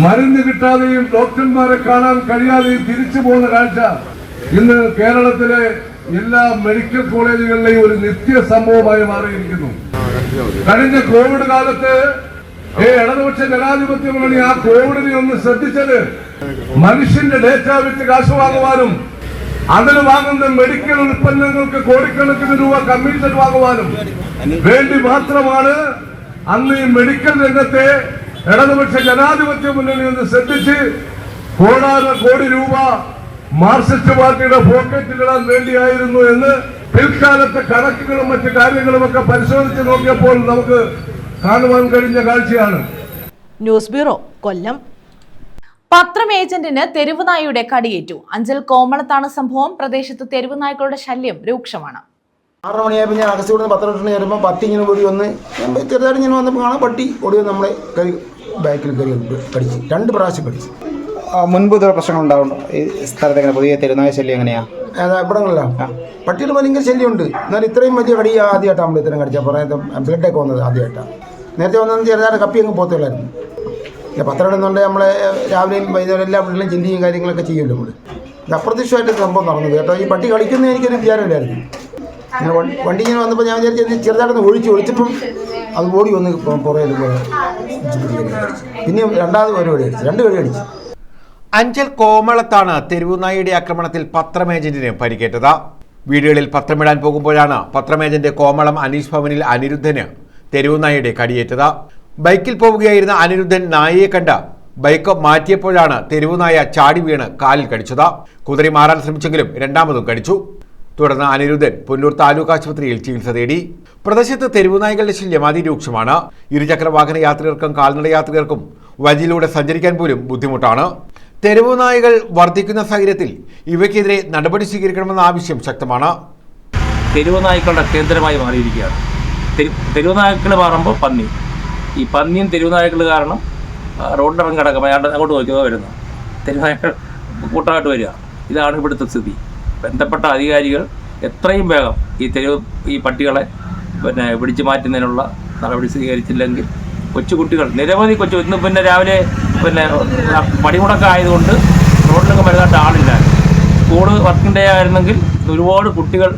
മരുന്ന് കിട്ടാതെയും ഡോക്ടർമാരെ കാണാൻ കഴിയാതെയും തിരിച്ചു പോകുന്ന കാഴ്ച ഇന്ന് കേരളത്തിലെ എല്ലാ മെഡിക്കൽ കോളേജുകളിലെയും ഒരു നിത്യ സംഭവമായി മാറിയിരിക്കുന്നു. കഴിഞ്ഞ കോവിഡ് കാലത്ത് ഇടതുപക്ഷ ജനാധിപത്യ മുന്നണി ആ കോവിഡിനെ ഒന്ന് ശ്രദ്ധിച്ചത് മനുഷ്യന്റെ ഡേറ്റ വിറ്റ് കാശ് വാങ്ങുവാനും അതിന് വാങ്ങുന്ന മെഡിക്കൽ ഉൽപ്പന്നങ്ങൾക്ക് കോടിക്കണക്കിന് രൂപ കമ്മീഷൻ വാങ്ങുവാനും വേണ്ടി മാത്രമാണ് അന്ന് ഈ മെഡിക്കൽ രംഗത്തെ ഇടതുപക്ഷ ജനാധിപത്യ മുന്നണി ഒന്ന് ശ്രദ്ധിച്ച് കോടി രൂപ മാർക്സിസ്റ്റ് പാർട്ടിയുടെ പോക്കറ്റിലിടാൻ വേണ്ടിയായിരുന്നു എന്ന് പിൽക്കാലത്തെ കണക്കുകളും മറ്റു കാര്യങ്ങളും ഒക്കെ പരിശോധിച്ച് നോക്കിയപ്പോൾ നമുക്ക് കാണുവാൻ കഴിഞ്ഞ കാഴ്ചയാണ്. ന്യൂസ് ബ്യൂറോ, കൊല്ലം. പത്രം ഏജന്റിന് തെരുവുനായയുടെ കടിയേറ്റു. അഞ്ചൽ കോമളത്താണ് സംഭവം. പ്രദേശത്ത് തെരുവുനായ്ക്കളുടെ ശല്യം രൂക്ഷമാണ്. 6 മണിയായപ്പോൾ ഞാൻ അകസ്റ്റ് കൂടുന്ന പത്രം ഇട്ട് കയറുമ്പോൾ പട്ടി ഇങ്ങനെ ഓടി വന്ന് ചെറുതായിട്ട് ഇങ്ങനെ വന്നപ്പോൾ കാണാൻ പട്ടി ഓടി വന്ന് നമ്മളെ ബാക്കിൽ കയറി കടിച്ച് 2 പ്രാവശ്യം കടിച്ചു. മുൻപ് ഇതുപോലെ പ്രശ്നങ്ങൾ ഉണ്ടാവുന്നു ഈ സ്ഥലത്ത്? എങ്ങനെ പുതിയ തെരുവുനായ ശല്യം എങ്ങനെയാ? ഇവിടങ്ങളിലാണ് പട്ടിയുടെ ഭയങ്കര ശല്യമുണ്ട്. എന്നാൽ ഇത്രയും വലിയ കടി ആദ്യമായിട്ടാണ് നമ്മൾ ഇത്രയും കടിച്ചാൽ പറയുന്നത്. ബ്ലഡൊക്കെ വന്നത് ആദ്യമായിട്ടാണ്. നേരത്തെ വന്നത് ചെറുതായിട്ട് കപ്പി അങ്ങ് പോത്തുള്ളായിരുന്നു. പത്രം ഇടുന്നുണ്ടെങ്കിൽ നമ്മളെ രാവിലെയും വൈകുന്നേരം എല്ലാ വീട്ടിലും ചിന്തിയും കാര്യങ്ങളൊക്കെ ചെയ്യുമല്ലോ നമ്മൾ. ഇത് അപ്രത്യക്ഷമായിട്ട് സംഭവം നടന്നത് കേട്ടോ. ഈ പട്ടി കളിക്കുന്ന എനിക്കൊരു വിചാരമില്ലായിരുന്നു. ഞാൻ വണ്ടി ഇങ്ങനെ വന്നപ്പോൾ ഞാൻ വിചാരിച്ചു ചെറുതായിട്ടൊന്ന് ഒഴിച്ചപ്പം അത് ഓടി വന്ന് പുറകിൽ പിന്നെ രണ്ടാമത് പരിപാടി അടിച്ചു, 2 കടി അടിച്ചു. അഞ്ചൽ കോമളത്താണ് തെരുവുനായയുടെ ആക്രമണത്തിൽ പത്രമേജന്റിന് പരിക്കേറ്റത്. വീടുകളിൽ പത്രമിടാൻ പോകുമ്പോഴാണ് പത്രമേജന്റ് കോമളം അനീഷ് ഭവനിൽ അനിരുദ്ധന് തെരുവുനായയുടെ കടിയേറ്റത്. ബൈക്കിൽ പോവുകയായിരുന്ന അനിരുദ്ധൻ നായയെ കണ്ട് ബൈക്ക് മാറ്റിയപ്പോഴാണ് തെരുവുനായ ചാടി വീണ് കാലിൽ കടിച്ചത്. കുതിരി മാറാൻ ശ്രമിച്ചെങ്കിലും രണ്ടാമതും കടിച്ചു. തുടർന്ന് അനിരുദ്ധൻ പുന്നൂർ താലൂക്ക് ആശുപത്രിയിൽ ചികിത്സ തേടി. പ്രദേശത്ത് തെരുവുനായകളുടെ ശല്യം അതിരൂക്ഷമാണ്. ഇരുചക്ര വാഹന യാത്രികർക്കും കാൽനട യാത്രികർക്കും വഴിയിലൂടെ സഞ്ചരിക്കാൻ പോലും ബുദ്ധിമുട്ടാണ്. തെരുവുനായകൾ വർദ്ധിക്കുന്ന സാഹചര്യത്തിൽ ഇവയ്ക്കെതിരെ നടപടി സ്വീകരിക്കണമെന്ന ആവശ്യം ശക്തമാണ്. തെരുവുനായ്ക്കളുടെ കേന്ദ്രമായി മാറിയിരിക്കുകയാണ്. തെരുവുനായ്ക്കൾ മാറുമ്പോൾ പന്നി, ഈ പന്നിയും തെരുവുനായ്ക്കൾ കാരണം റോഡിലിറങ്ങി കിടക്കും. അങ്ങോട്ട് നോക്കുക വരുന്നത് തെരുവുനായ്ക്കൾ കൂട്ടമായിട്ട് വരിക. ഇതാണ് ഇവിടുത്തെ സ്ഥിതി. ബന്ധപ്പെട്ട അധികാരികൾ എത്രയും വേഗം ഈ പട്ടികളെ പിടിച്ചു മാറ്റുന്നതിനുള്ള നടപടി സ്വീകരിച്ചില്ലെങ്കിൽ കൊച്ചുകുട്ടികൾ, നിരവധി ഇന്ന് രാവിലെ പണിമുടക്കം ആയതുകൊണ്ട് റോഡിലൊക്കെ വരുന്നതായിട്ട് ആളില്ല. സ്കൂള് വർക്കിംഗ് ഡേ ആയിരുന്നെങ്കിൽ ഒരുപാട് കുട്ടികൾ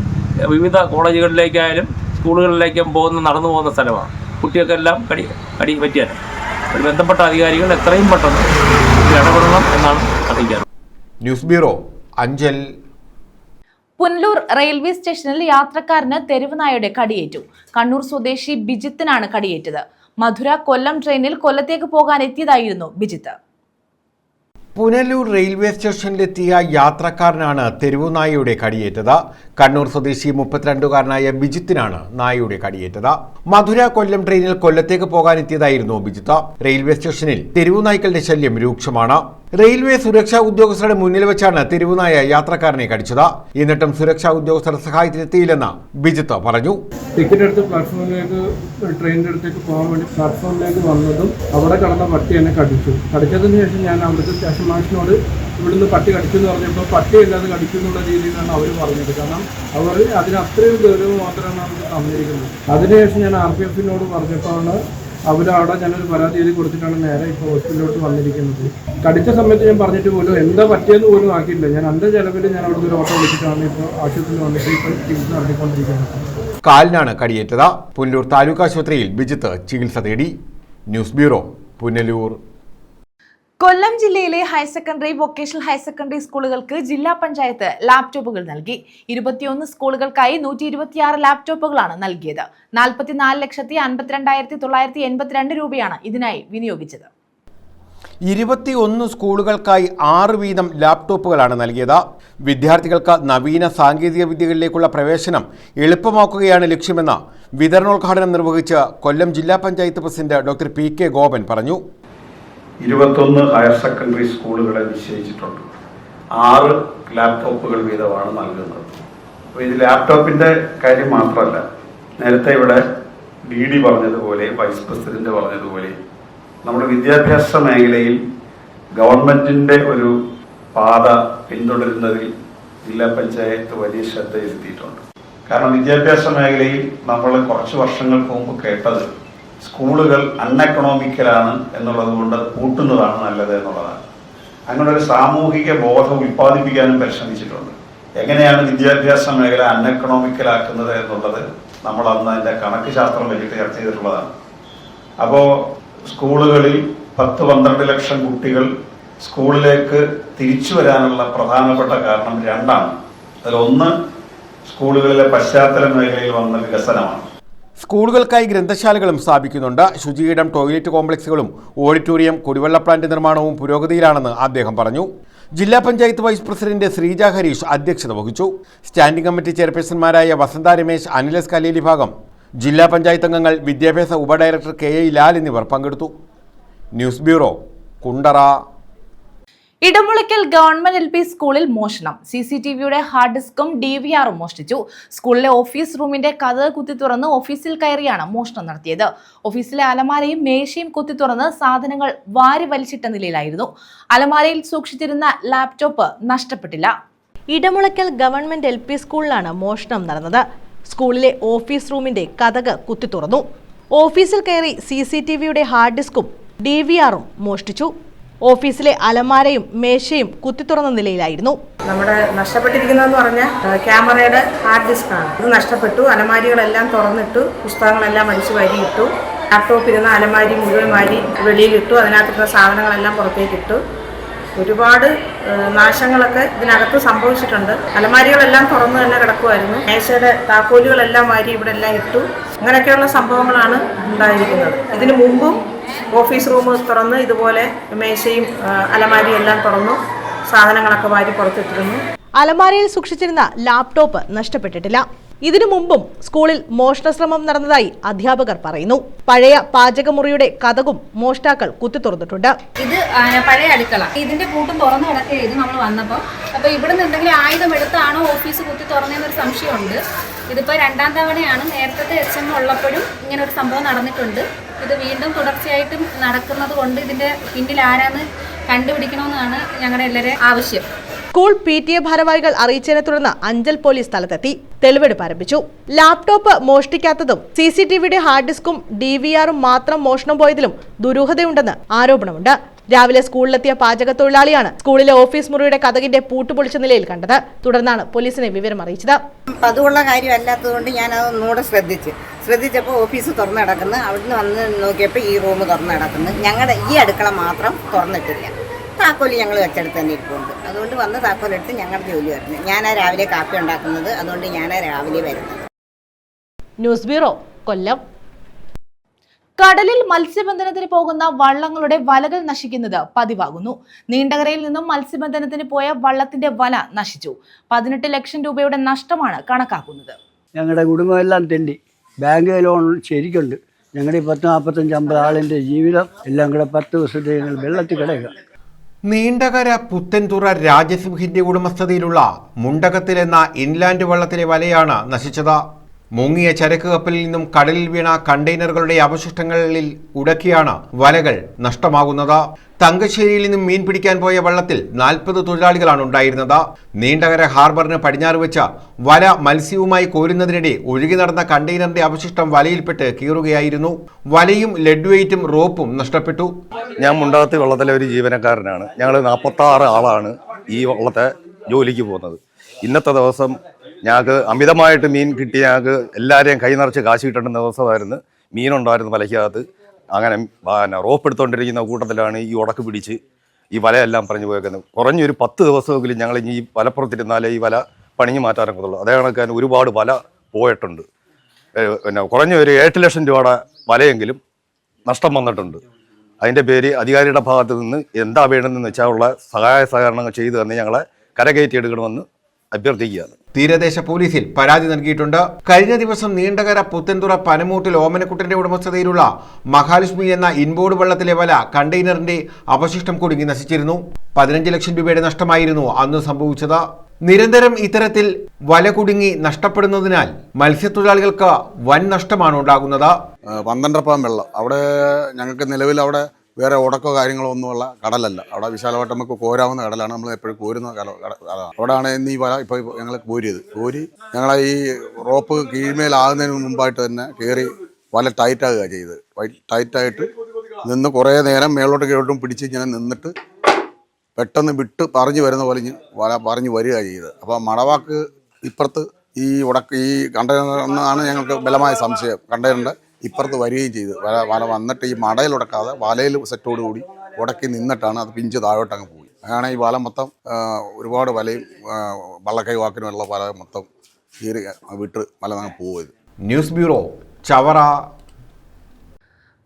വിവിധ കോളേജുകളിലേക്കായാലും സ്കൂളുകളിലേക്കും നടന്നു പോകുന്ന സ്ഥലമാണ്. കുട്ടികൾക്കെല്ലാം കടി പറ്റിയാണ്. ഒരു ബന്ധപ്പെട്ട അധികാരികൾ എത്രയും പെട്ടെന്ന് ഇടപെടണം എന്നാണ് അറിയിക്കാറ്. News bureau, Anchal. Punalur railway സ്റ്റേഷനിൽ യാത്രക്കാരന് തെരുവുനായയുടെ കടിയേറ്റു. കണ്ണൂർ സ്വദേശി ബിജിത്തിനാണ് കടിയേറ്റത്. മധുര കൊല്ലം ട്രെയിനിൽ കൊല്ലത്തേക്ക് പോകാൻ എത്തിയതായിരുന്നു ബിജിത്ത്. പുനലൂർ റെയിൽവേ സ്റ്റേഷനിലെത്തിയ യാത്രക്കാരനാണ് തെരുവുനായയുടെ കടിയേറ്റത്. കണ്ണൂർ സ്വദേശി 32കാരനായ ബിജിത്തിനാണ് നായയുടെ കടിയേറ്റത്. മധുര കൊല്ലം ട്രെയിനിൽ കൊല്ലത്തേക്ക് പോകാനെത്തിയതായിരുന്നു ബിജിത്ത്. റെയിൽവേ സ്റ്റേഷനിൽ തെരുവുനായ്ക്കളുടെ ശല്യം രൂക്ഷമാണ്. റെയിൽവേ സുരക്ഷാ ഉദ്യോഗസ്ഥരുടെ മുന്നിൽ വെച്ചാണ് തെരുവുനായ യാത്രക്കാരനെ കടിച്ചത്. എന്നിട്ടും സുരക്ഷാ ഉദ്യോഗസ്ഥർ സഹായത്തിനെത്തിയില്ലെന്ന് ബിജിത്ത് പറഞ്ഞു. ടിക്കറ്റ് എടുത്ത് പ്ലാറ്റ്ഫോമിലേക്ക് ട്രെയിനിൻ്റെ അടുത്തേക്ക് പോകാൻ വേണ്ടി പ്ലാറ്റ്ഫോമിലേക്ക് വന്നതും അവിടെ കിടന്ന പട്ടി എന്നെ കടിച്ചു. കടിച്ചതിന് ശേഷം ഞാൻ അവിടുത്തെ സ്റ്റേഷൻ മാഷിനോട് ഇവിടുന്ന് പട്ടി കടിച്ചു എന്ന് പറഞ്ഞപ്പോൾ പട്ടി അല്ലാതെ കടിച്ചു എന്നുള്ള രീതിയിലാണ് അവർ പറഞ്ഞത്. കാരണം അവർ അതിന് അത്രയും ഗൗരവം മാത്രമാണ് അവർക്ക് തന്നിരിക്കുന്നത്. അതിനുശേഷം ഞാൻ RPF പറഞ്ഞപ്പോഴാണ് അവരവിടെ ഞാനൊരു പരാതി എഴുതി കൊടുത്തിട്ടാണ് നേരെ ഇപ്പോൾ ഹോസ്പിറ്റലിലോട്ട് വന്നിരിക്കുന്നത്. കടിച്ച സമയത്ത് ഞാൻ പറഞ്ഞിട്ട് പോലും എന്താ പറ്റിയെന്ന് പോലും ആക്കിയില്ല. ഞാൻ എൻ്റെ ചെലവിൽ ഞാൻ അവിടുത്തെ ഒരു ഓട്ടോ വിളിച്ചിട്ടാണ് ഇപ്പോൾ ആശുപത്രിയിൽ വന്നിട്ട് ഇപ്പോൾ ചികിത്സ നടത്തിക്കൊണ്ടിരിക്കുന്നത്. കാലിനാണ് കടിയേറ്റത്. പുനലൂർ താലൂക്ക് ആശുപത്രിയിൽ ബിജിത്ത് ചികിത്സ തേടി. News bureau, Punalur. കൊല്ലം ജില്ലയിലെ higher secondary, vocational higher secondary സ്കൂളുകൾക്ക് ജില്ലാ പഞ്ചായത്ത് ലാപ്ടോപ്പുകൾ നൽകി. 21 സ്കൂളുകൾക്കായി 126 ലാപ്ടോപ്പുകളാണ് നൽകിയത്. 44,52,982 രൂപയാണ് ഇതിനായി വിനിയോഗിച്ചത്. 21 സ്കൂളുകൾക്കായി 6 വീതം ലാപ്ടോപ്പുകളാണ് നൽകിയത്. വിദ്യാർത്ഥികൾക്ക് നവീന സാങ്കേതിക വിദ്യകളിലേക്കുള്ള പ്രവേശനം എളുപ്പമാക്കുകയാണ് ലക്ഷ്യമെന്ന് വിതരണോദ്ഘാടനം നിർവഹിച്ച് കൊല്ലം ജില്ലാ panchayat president doctor PK Gopan പറഞ്ഞു. 21 ഹയർ സെക്കൻഡറി സ്കൂളുകളെ നിശ്ചയിച്ചിട്ടുണ്ട്. 6 ലാപ്ടോപ്പുകൾ വീതമാണ് നൽകുന്നത്. അപ്പോൾ ഇത് ലാപ്ടോപ്പിൻ്റെ കാര്യം മാത്രമല്ല, നേരത്തെ ഇവിടെ DD പറഞ്ഞതുപോലെ, വൈസ് പ്രസിഡന്റ് പറഞ്ഞതുപോലെ, നമ്മുടെ വിദ്യാഭ്യാസ മേഖലയിൽ ഗവൺമെൻറ്റിൻ്റെ ഒരു പാത പിന്തുടരുന്നതിൽ ജില്ലാ പഞ്ചായത്ത് വലിയ ശ്രദ്ധ ചെലുത്തിയിട്ടുണ്ട്. കാരണം വിദ്യാഭ്യാസ മേഖലയിൽ നമ്മൾ കുറച്ച് വർഷങ്ങൾക്ക് മുമ്പ് കേട്ടത് സ്കൂളുകൾ അൺഎക്കണോമിക്കലാണ് എന്നുള്ളത് കൊണ്ട് അത് പൂട്ടുന്നതാണ് നല്ലത് എന്നുള്ളതാണ്. അങ്ങനെ ഒരു സാമൂഹിക ബോധം ഉൽപ്പാദിപ്പിക്കാനും പരിശ്രമിച്ചിട്ടുണ്ട്. എങ്ങനെയാണ് വിദ്യാഭ്യാസ മേഖല അൺഎക്കണോമിക്കലാക്കുന്നത് എന്നുള്ളത് നമ്മൾ അന്ന് അതിൻ്റെ കണക്ക് ശാസ്ത്രം വെച്ചിട്ട് ചർച്ച ചെയ്തിട്ടുള്ളതാണ്. അപ്പോൾ സ്കൂളുകളിൽ 10-12 ലക്ഷം കുട്ടികൾ സ്കൂളിലേക്ക് തിരിച്ചു വരാനുള്ള പ്രധാനപ്പെട്ട കാരണം 2ആണ്. അതിലൊന്ന് സ്കൂളുകളിലെ പശ്ചാത്തല മേഖലയിൽ വന്ന വികസനമാണ്. സ്കൂളുകൾക്കായി ഗ്രന്ഥശാലകളും സ്ഥാപിക്കുന്നുണ്ട്. ശുചിയിടം, ടോയ്ലറ്റ് കോംപ്ലക്സുകളും ഓഡിറ്റോറിയം, കുടിവെള്ള പ്ലാന്റ് നിർമ്മാണവും പുരോഗതിയിലാണെന്ന് അദ്ദേഹം പറഞ്ഞു. ജില്ലാ പഞ്ചായത്ത് വൈസ് പ്രസിഡന്റ് ശ്രീജ ഹരീഷ് അധ്യക്ഷത വഹിച്ചു. സ്റ്റാൻഡിംഗ് കമ്മിറ്റി ചെയർപേഴ്സൺമാരായ വസന്ത രമേശ്, അനിലസ് കലേലി ഭാഗം, ജില്ലാ പഞ്ചായത്ത് അംഗങ്ങൾ, വിദ്യാഭ്യാസ ഉപഡയറക്ടർ KA ലാൽ എന്നിവർ പങ്കെടുത്തു. News bureau, Kundara. Edamulakkal government LP സ്കൂളിൽ മോഷണം. CCTVയുടെ ഹാർഡ് ഡിസ്കും DVRും മോഷ്ടിച്ചു. സ്കൂളിലെ ഓഫീസ് റൂമിന്റെ കതക് കുത്തി തുറന്ന് ഓഫീസിൽ കയറിയാണ് മോഷണം നടത്തിയത്. ഓഫീസിലെ അലമാരയും മേശയും കുത്തി തുറന്ന് സാധനങ്ങൾ വാരി വലിച്ചിട്ട നിലയിലായിരുന്നു. അലമാരയിൽ സൂക്ഷിച്ചിരുന്ന ലാപ്ടോപ്പ് നഷ്ടപ്പെട്ടില്ല. ഇടമുളയ്ക്കൽ ഗവൺമെന്റ് LP സ്കൂളിലാണ് മോഷണം നടന്നത്. സ്കൂളിലെ ഓഫീസ് റൂമിന്റെ കതക് കുത്തി തുറന്നു. ഓഫീസിൽ കയറി CCTVയുടെ ഹാർഡ് ഡിസ്കും DVRും മോഷ്ടിച്ചു. ഓഫീസിലെ അലമാരയും മേശയും കുത്തിത്തുറന്ന നിലയിലായിരുന്നു. നമ്മുടെ നഷ്ടപ്പെട്ടിരിക്കുന്നതെന്ന് പറഞ്ഞാൽ ക്യാമറയുടെ ഹാർഡ് ഡിസ്കാണ്. ഇത് നഷ്ടപ്പെട്ടു. അലമാരികളെല്ലാം തുറന്നിട്ടു, പുസ്തകങ്ങളെല്ലാം വലിച്ചു വാരിയിട്ടു. ലാപ്ടോപ്പ് ഇരുന്ന അലമാരി മുഴുവൻ വാരി വെളിയിലിട്ടു. അതിനകത്തുള്ള സാധനങ്ങളെല്ലാം പുറത്തേക്കിട്ടു. ഒരുപാട് നാശങ്ങളൊക്കെ ഇതിനകത്ത് സംഭവിച്ചിട്ടുണ്ട്. അലമാരികളെല്ലാം തുറന്നു തന്നെ കിടക്കുമായിരുന്നു. മേശയുടെ താക്കോലുകളെല്ലാം വാരി ഇവിടെ എല്ലാം ഇട്ടു. അങ്ങനെയൊക്കെയുള്ള സംഭവങ്ങളാണ് ഉണ്ടായിരിക്കുന്നത്. ഇതിനു മുമ്പും ഓഫീസ് റൂം തുറന്ന് ഇതുപോലെ മേശയും അലമാരിയും എല്ലാം തുറന്നു സാധനങ്ങളൊക്കെ വാരി പുറത്തിട്ടിരുന്നു. അലമാരയിൽ സൂക്ഷിച്ചിരുന്ന ലാപ്ടോപ്പ് നഷ്ടപ്പെട്ടിട്ടില്ല. ഇതിനു മുമ്പും സ്കൂളിൽ മോഷണശ്രമം നടന്നതായി അധ്യാപകർ പറയുന്നു. പഴയ പാചകമുറിയുടെ കതകും മോഷ്ടാക്കൾ കുത്തി തുറന്നിട്ടുണ്ട്. ഇത് പഴയ അടുക്കള. ഇതിന്റെ കൂട്ടും തുറന്നു കിടക്കുകയായിരുന്നു നമ്മൾ വന്നപ്പോൾ. അപ്പോൾ ഇവിടുന്ന് എന്തെങ്കിലും ആയുധം എടുത്താണോ ഓഫീസ് കുത്തി തുറന്നതെന്നൊരു സംശയമുണ്ട്. ഇതിപ്പോൾ 2ാം തവണയാണ്. നേരത്തെ SM ഉള്ളപ്പോഴും ഇങ്ങനെ ഒരു സംഭവം നടന്നിട്ടുണ്ട്. ഇത് വീണ്ടും തുടർച്ചയായിട്ടും നടക്കുന്നത് കൊണ്ട് ഇതിന്റെ പിന്നിൽ ആരാന്ന് കണ്ടുപിടിക്കണമെന്നാണ് ഞങ്ങളുടെ എല്ലാവരുടെയും ആവശ്യം. സ്കൂൾ PTA ഭാരവാഹികൾ അറിയിച്ചതിനെ തുടർന്ന് അഞ്ചൽ പോലീസ് സ്ഥലത്തെത്തി തെളിവെടുപ്പ് ആരംഭിച്ചു. ലാപ്ടോപ്പ് മോഷ്ടിക്കാത്തതും CCTVയുടെ ഹാർഡ് ഡിസ്കും DVRും മാത്രം മോഷണം പോയതിലും ദുരൂഹതയുണ്ടെന്ന് ആരോപണമുണ്ട്. രാവിലെ സ്കൂളിലെത്തിയ പാചക തൊഴിലാളിയാണ് സ്കൂളിലെ ഓഫീസ് മുറിയുടെ കതകിന്റെ പൂട്ടുപൊളിച്ച നിലയിൽ കണ്ടത്. തുടർന്നാണ് പോലീസിനെ വിവരം അറിയിച്ചത്. പതിവുള്ള കാര്യമല്ലാത്തതുകൊണ്ട് ഞാൻ അതൊന്നുകൂടെ ശ്രദ്ധിച്ചപ്പോൾ ഓഫീസ് തുറന്നു കിടക്കുന്നു. അവിടുന്ന് വന്ന് നോക്കിയപ്പോൾ ഈ റൂം തുറന്നു കിടക്കുന്നു. ഞങ്ങളുടെ ഈ അടുക്കള മാത്രം തുറന്നിട്ടില്ല. താക്കോല് ഞങ്ങൾ വെച്ചെടുത്ത് തന്നെ ഇരിപ്പുണ്ട്. അതുകൊണ്ട് വന്ന് താക്കോലെടുത്ത് ഞങ്ങളുടെ ജോലി വരുന്നത്. ഞാനാ രാവിലെ കാപ്പി ഉണ്ടാക്കുന്നത്. അതുകൊണ്ട് ഞാനാ രാവിലെ വരുന്നത്. ന്യൂസ് ബ്യൂറോ, കൊല്ലം. കടലിൽ മത്സ്യബന്ധനത്തിന് പോകുന്ന വള്ളങ്ങളുടെ വലകൾ നശിക്കുന്നത് പതിവാകുന്നു. നീണ്ടകരയിൽ നിന്നും മത്സ്യബന്ധനത്തിന് പോയ വള്ളത്തിന്റെ വല നശിച്ചു. 18 ലക്ഷം രൂപയുടെ നഷ്ടമാണ് കണക്കാക്കുന്നത്. ഞങ്ങളുടെ കുടുംബമെല്ലാം തെണ്ടി. ബാങ്ക് ലോൺ ശരിക്കുണ്ട്. ഞങ്ങളുടെ 40-45-50 ആളിൻ്റെ ജീവിതം എല്ലാം കൂടെ 10 ദിവസത്തെ ഞങ്ങൾ വെള്ളത്തിൽ കിടക്കുക. നീണ്ടകര പുത്തൻതുറ രാജസിംഹിന്റെ ഉടമസ്ഥതയിലുള്ള മുണ്ടകത്തിൽ എന്ന ഇൻലാൻഡ് വള്ളത്തിലെ വലയാണ് നശിച്ചത്. മുങ്ങിയ ചരക്ക് കപ്പലിൽ നിന്നും കടലിൽ വീണ കണ്ടെയ്നറുകളുടെ അവശിഷ്ടങ്ങളിൽ ഉടക്കിയാണ് വലകൾ നഷ്ടമാകുന്നത്. തങ്കശ്ശേരിയിൽ നിന്നും മീൻ പിടിക്കാൻ പോയ വള്ളത്തിൽ 40 തൊഴിലാളികളാണ് ഉണ്ടായിരുന്നത്. നീണ്ടകര ഹാർബറിന് പടിഞ്ഞാറ് വെച്ച വല മത്സ്യവുമായി കോരുന്നതിനിടെ ഒഴുകി നടന്ന കണ്ടെയ്നറിന്റെ അവശിഷ്ടം വലയിൽപ്പെട്ട് കീറുകയായിരുന്നു. വലയും ലെഡ് വെയിറ്റും റോപ്പും നഷ്ടപ്പെട്ടു. ഞാൻ മുണ്ടകത്ത് വള്ളത്തിലെ ഒരു ജീവനക്കാരനാണ്. ഞങ്ങൾ 46 ആളാണ് ഈ വള്ളത്തെ ജോലിക്ക് പോകുന്നത്. ഇന്നത്തെ ദിവസം ഞങ്ങൾക്ക് അമിതമായിട്ട് മീൻ കിട്ടി ഞങ്ങൾക്ക് എല്ലാവരെയും കൈ നിറച്ച് കാശ് കിട്ടേണ്ട ദിവസമായിരുന്നു. മീനുണ്ടായിരുന്നു വലയ്ക്കകത്ത്. അങ്ങനെ റോപ്പ് എടുത്തുകൊണ്ടിരിക്കുന്ന കൂട്ടത്തിലാണ് ഈ ഉടക്ക് പിടിച്ച് ഈ വലയെല്ലാം പറഞ്ഞു പോയേക്കുന്നത്. കുറഞ്ഞൊരു 10 ദിവസമെങ്കിലും ഞങ്ങൾ ഈ വലപ്പുറത്തിരുന്നാലേ ഈ വല പണിഞ്ഞു മാറ്റാനൊക്കത്തുള്ളൂ. അതേ കണക്കാൻ ഒരുപാട് വല പോയിട്ടുണ്ട്. കുറഞ്ഞ ഒരു 8 ലക്ഷം രൂപയുടെ വലയെങ്കിലും നഷ്ടം വന്നിട്ടുണ്ട്. അതിൻ്റെ പേര് അധികാരിയുടെ ഭാഗത്ത് നിന്ന് എന്താ വേണമെന്ന് വെച്ചാൽ ഉള്ള സഹായ സഹകരണങ്ങൾ ചെയ്തു തന്നെ ഞങ്ങളെ കരകയറ്റിയെടുക്കണമെന്ന് അഭ്യർത്ഥിക്കുകയാണ്. തീരദേശ പോലീസിൽ പരാതി നൽകിയിട്ടുണ്ട്. കഴിഞ്ഞ ദിവസം നീണ്ടകര പുത്തൻതുറ പനമൂട്ടിൽ ഓമനക്കുട്ടന്റെ ഉടമസ്ഥതയിലുള്ള മഹാലക്ഷ്മി എന്ന ഇൻബോർഡ് വള്ളത്തിലെ വല കണ്ടെയ്നറിന്റെ അവശിഷ്ടം കുടുങ്ങി നശിച്ചിരുന്നു. 15 ലക്ഷം രൂപയുടെ നഷ്ടമായിരുന്നു അന്ന് സംഭവിച്ചത്. നിരന്തരം ഇത്തരത്തിൽ വല കുടുങ്ങി നഷ്ടപ്പെടുന്നതിനാൽ മത്സ്യത്തൊഴിലാളികൾക്ക് വൻ നഷ്ടമാണ് ഉണ്ടാകുന്നത്. 12 വെള്ളം അവിടെ ഞങ്ങൾക്ക് നിലവിൽ അവിടെ വേറെ ഉടക്കോ കാര്യങ്ങളോ ഒന്നുമുള്ള കടലല്ല. അവിടെ വിശാലമായിട്ട് നമുക്ക് കോരാവുന്ന കടലാണ്. നമ്മൾ എപ്പോഴും കോരുന്ന അവിടെയാണ് ഇന്ന് ഈ വല ഇപ്പോൾ ഞങ്ങൾ കോരി ഞങ്ങളെ ഈ റോപ്പ് കീഴ്മേലാകുന്നതിന് മുമ്പായിട്ട് തന്നെ കയറി വല ടൈറ്റാകുക ചെയ്ത്. ടൈറ്റായിട്ട് നിന്ന് കുറേ നേരം മേളോട്ട് കീഴോട്ടും പിടിച്ച് ഇങ്ങനെ നിന്നിട്ട് പെട്ടെന്ന് വിട്ട് പറഞ്ഞു വരുന്ന പോലെ വല പറഞ്ഞു വരിക ചെയ്ത്. അപ്പോൾ മടവാക്ക് ഇപ്പുറത്ത് ഈ കണ്ടെയ്നറാണ് ഞങ്ങൾക്ക് ബലമായ സംശയം. കണ്ടെയ്നറിൻ്റെ ഇപ്പുറത്ത് വരികയും ചെയ്തു. വല വന്നിട്ട് ഈ മടയിൽ ഉടക്കാതെ വലയിൽ സെറ്റോടുകൂടി ഉടക്കി നിന്നിട്ടാണ് അത് പിഞ്ച് താഴോട്ട് അങ്ങ് പോയി. അങ്ങനെ ഈ വല മൊത്തം ഒരുപാട് വലയും വള്ളക്കൈ വാക്കിനുമുള്ള വല മൊത്തം കീറി വിട്ട് വല അങ്ങ് പോയത്. News bureau, Chavara.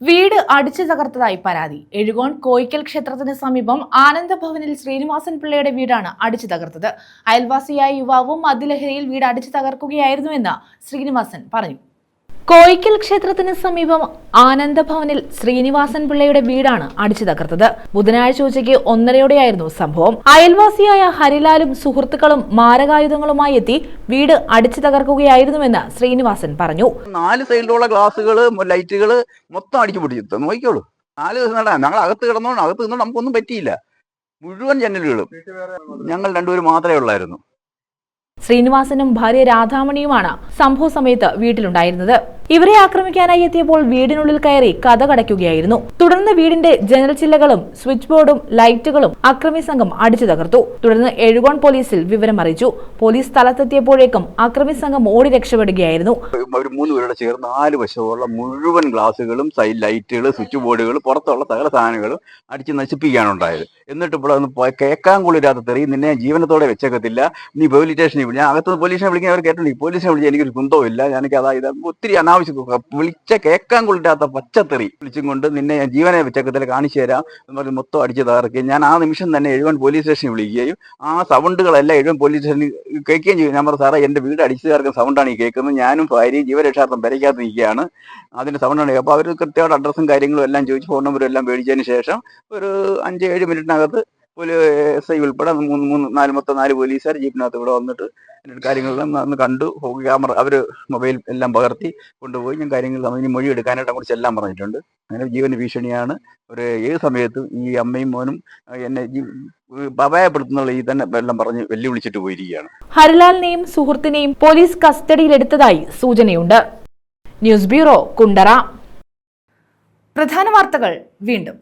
വീട് അടിച്ചു തകർത്തതായി പരാതി. എഴുകോൺ കോയിക്കൽ ക്ഷേത്രത്തിന് സമീപം ആനന്ദഭവനിൽ ശ്രീനിവാസൻ പിള്ളയുടെ വീടാണ് അടിച്ചു തകർത്തത്. അയൽവാസിയായ യുവാവ് മദ്യലഹരിയിൽ വീട് അടിച്ചു തകർക്കുകയായിരുന്നുവെന്ന് ശ്രീനിവാസൻ പറഞ്ഞു. കോയിക്കൽ ക്ഷേത്രത്തിന് സമീപം ആനന്ദഭവനിൽ ശ്രീനിവാസൻ പിള്ളയുടെ വീടാണ് അടിച്ചു തകർത്തത്. ബുധനാഴ്ച ഉച്ചയ്ക്ക് 1:30 സംഭവം. അയൽവാസിയായ ഹരിലാലും സുഹൃത്തുക്കളും മാരകായുധങ്ങളുമായി എത്തി വീട് അടിച്ചു തകർക്കുകയായിരുന്നുവെന്ന് ശ്രീനിവാസൻ പറഞ്ഞു. 4 സൈഡിലുള്ള ഗ്ലാസുകള് ലൈറ്റുകള് മൊത്തം അടിച്ചു പൊട്ടിച്ചു. നോക്കിക്കോളൂ, 4 ദിവസം നടാ ഞങ്ങൾ അകത്ത് കിടന്നോണ്ട് അകത്ത് നിന്ന് നമുക്കൊന്നും പറ്റിയില്ല. മുഴുവൻ ജനലുകളും ഞങ്ങൾ 2 പേര് മാത്രമേ ഉള്ളായിരുന്നു. ശ്രീനിവാസനും ഭാര്യ രാധാമണിയുമാണ് സംഭവ സമയത്ത് വീട്ടിലുണ്ടായിരുന്നത്. ഇവരെ ആക്രമിക്കാനായി എത്തിയപ്പോൾ വീടിനുള്ളിൽ കയറി കതകടയ്ക്കുകയായിരുന്നു. തുടർന്ന് വീടിന്റെ ജനൽ ചില്ലകളും സ്വിച്ച് ബോർഡും ലൈറ്റുകളും അക്രമി സംഘം അടിച്ചു തകർത്തു. തുടർന്ന് എഴുകോൺ പോലീസിൽ വിവരം അറിയിച്ചു. പോലീസ് സ്ഥലത്തെത്തിയപ്പോഴേക്കും അക്രമി സംഘം ഓടി രക്ഷപ്പെടുകയായിരുന്നു. ഒരു 3 പേരുടെ ചേർന്ന് 4 വശമുള്ള മുഴുവൻ ഗ്ലാസുകളും സൈഡ് ലൈറ്റുകൾ സ്വിച്ച് ബോർഡുകൾ പുറത്തുള്ള സകല സാധനങ്ങളും അടിച്ച് നശിപ്പിക്കാനുണ്ടായത്. എന്നിട്ട് ഇപ്പോൾ ഒന്ന് കേൾക്കാൻ കൊള്ളില്ലാത്ത തെറി, നിന്നെ ജീവനത്തോടെ വെച്ചേക്കത്തില്ല, നീ പോലീസ് സ്റ്റേഷനിൽ വിളി. ഞാൻ അകത്തുനിന്ന് പോലീസിനെ വിളിക്കാൻ അവർ കേട്ടിട്ടുണ്ട്. പോലീസിനെ വിളിച്ചാൽ എനിക്കൊരു കുന്തമില്ല, എനിക്ക് അതായത് ഒത്തിരി അനാവശ്യം വിളിച്ച കേൾക്കാൻ കൊള്ളില്ലാത്ത പച്ചത്തെറി വിളിച്ചും കൊണ്ട് നിന്നെ ഞാൻ ജീവനെ വെച്ചേക്കത്തിൽ കാണിച്ചു തരാം എന്ന് പറഞ്ഞ് മൊത്തം അടിച്ച് തകർക്കുകയും ഞാൻ ആ നിമിഷം തന്നെ എഴുവൻ പോലീസ് സ്റ്റേഷനിൽ വിളിക്കുകയും ആ സൗണ്ടുകളെല്ലാം എഴുവൻ പോലീസ് സ്റ്റേഷനിൽ കേൾക്കുകയും ചെയ്യും. ഞാൻ പറഞ്ഞു, സാറേ എൻ്റെ വീട് അടിച്ചു തകർക്കുന്ന സൗണ്ടാണ് ഈ കേൾക്കുന്നത്, ഞാനും ഭാര്യയും ജീവരക്ഷാർത്ഥം പെരയ്ക്കകത്ത് നിൽക്കുകയാണ്, അതിൻ്റെ സൗണ്ടാണ്. അപ്പോൾ അവർ കൃത്യമായിട്ട് അഡ്രസ്സും കാര്യങ്ങളും എല്ലാം ചോദിച്ച് ഫോൺ നമ്പറും എല്ലാം മേടിച്ചതിന് ശേഷം ഒരു 5-7 മിനിറ്റിനകത്ത് SI ഉൾപ്പെടെ 4 പോലീസുകാർ ജീപ്പിനകത്ത് ഇവിടെ വന്നിട്ട് കാര്യങ്ങളെല്ലാം അന്ന് കണ്ടു. ക്യാമറ അവർ മൊബൈൽ എല്ലാം പകർത്തി കൊണ്ടുപോയി. ഞാൻ കാര്യങ്ങൾ അതിന് മൊഴി എടുക്കാനായിട്ട് അങ്ങോട്ട് ചെല്ലാൻ പറഞ്ഞിട്ടുണ്ട്. അങ്ങനെ ജീവന ഭീഷണിയാണ്. ഏത് സമയത്തും ഈ അമ്മയും മോനും എന്നെ അപായപ്പെടുത്തുന്നുള്ള ഈ തന്നെ എല്ലാം പറഞ്ഞ് വെല്ലുവിളിച്ചിട്ട് പോയിരിക്കുകയാണ്. ഹരിലാലിനെയും സുഹൃത്തിനെയും പോലീസ് കസ്റ്റഡിയിലെടുത്തതായി സൂചനയുണ്ട്. News bureau, Kundara. പ്രധാന വാർത്തകൾ വീണ്ടും.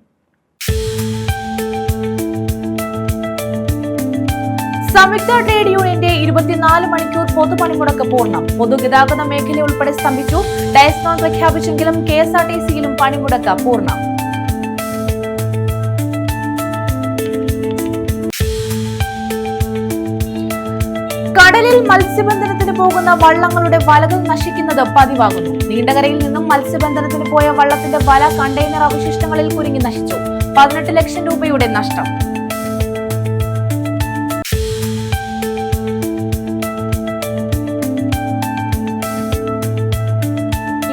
സംയുക്ത ട്രേഡ് യൂണിയന്റെ 24 മണിക്കൂർ പൊതുപണിമുടക്ക് പൂർണ്ണം. പൊതുഗതാഗത മേഖല ഉൾപ്പെടെ സ്തംഭിച്ചു. ഡയസ്നോൺ പ്രഖ്യാപിച്ചെങ്കിലും KSRTCയിലും പണിമുടക്ക് പൂർണ്ണം. കടലിൽ മത്സ്യബന്ധനത്തിന് പോകുന്ന വള്ളങ്ങളുടെ വലകൾ നശിക്കുന്നത് പതിവാകുന്നു. നീണ്ടകരയിൽ നിന്നും മത്സ്യബന്ധനത്തിന് പോയ വള്ളത്തിന്റെ വല കണ്ടെയ്നർ അവശിഷ്ടങ്ങളിൽ കുരുങ്ങി നശിച്ചു. 18 ലക്ഷം രൂപയുടെ നഷ്ടം.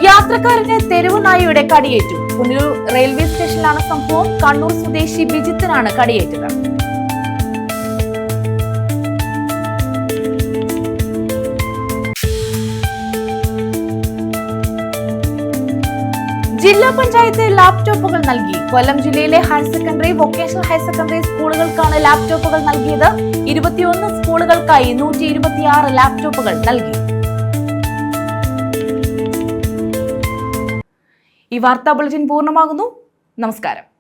യാത്രക്കാരന് തെരുവ് നായയുടെ കടിയേറ്റു. പുനലൂർ റെയിൽവേ സ്റ്റേഷനിലാണ് സംഭവം. കണ്ണൂർ സ്വദേശി ബിജിത്തിനാണ് കടിയേറ്റത്. ജില്ലാ പഞ്ചായത്ത് ലാപ്ടോപ്പുകൾ നൽകി. കൊല്ലം ജില്ലയിലെ higher secondary, vocational higher secondary സ്കൂളുകൾക്കാണ് ലാപ്ടോപ്പുകൾ നൽകിയത്. 21 സ്കൂളുകൾക്കായി 126 ലാപ്ടോപ്പുകൾ നൽകി. ഈ വാർത്താ ബുള്ളറ്റിൻ പൂർണ്ണമാകുന്നു. നമസ്കാരം.